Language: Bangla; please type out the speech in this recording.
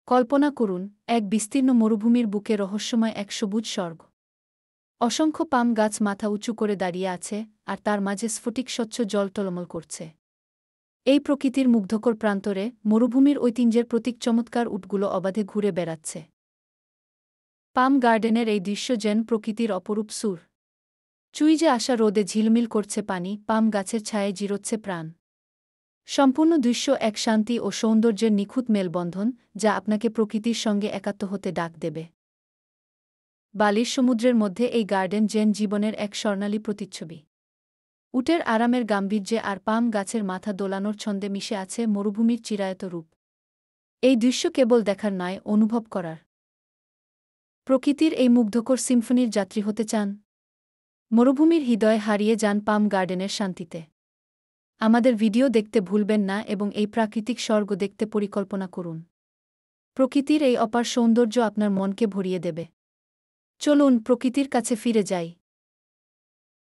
কল্পনা করুন, এক বিস্তীর্ণ মরুভূমির বুকে রহস্যময় এক সবুজ স্বর্গ। অসংখ্য পাম গাছ মাথা উঁচু করে দাঁড়িয়ে আছে, আর তার মাঝে স্ফটিক স্বচ্ছ জল টলমল করছে। এই প্রকৃতির মুগ্ধকর প্রান্তরে মরুভূমির ঐতিহ্যের প্রতীক চমৎকার উটগুলো অবাধে ঘুরে বেড়াচ্ছে। পাম গার্ডেনের এই দৃশ্য যেন প্রকৃতির অপরূপ সুর। চুইজে আসা রোদে ঝিলমিল করছে পানি, পাম গাছের ছায়ায় জিরোচ্ছে প্রাণ। সম্পূর্ণ দৃশ্য এক শান্তি ও সৌন্দর্যের নিখুঁত মেলবন্ধন, যা আপনাকে প্রকৃতির সঙ্গে একাত্ম হতে ডাক দেবে। বালির সমুদ্রের মধ্যে এই গার্ডেন যেন জীবনের এক স্বর্ণালী প্রতিচ্ছবি। উটের আরামের গাম্ভীর্যে আর পাম গাছের মাথা দোলানোর ছন্দে মিশে আছে মরুভূমির চিরায়ত রূপ। এই দৃশ্য কেবল দেখার নয়, অনুভব করার। প্রকৃতির এই মুগ্ধকর সিম্ফনির যাত্রী হতে চান? মরুভূমির হৃদয় হারিয়ে যান পাম গার্ডেনের শান্তিতে। আমাদের ভিডিও দেখতে ভুলবেন না এবং এই প্রাকৃতিক স্বর্গ দেখতে পরিকল্পনা করুন। প্রকৃতির এই অপার সৌন্দর্য আপনার মনকে ভরিয়ে দেবে। চলুন প্রকৃতির কাছে ফিরে যাই।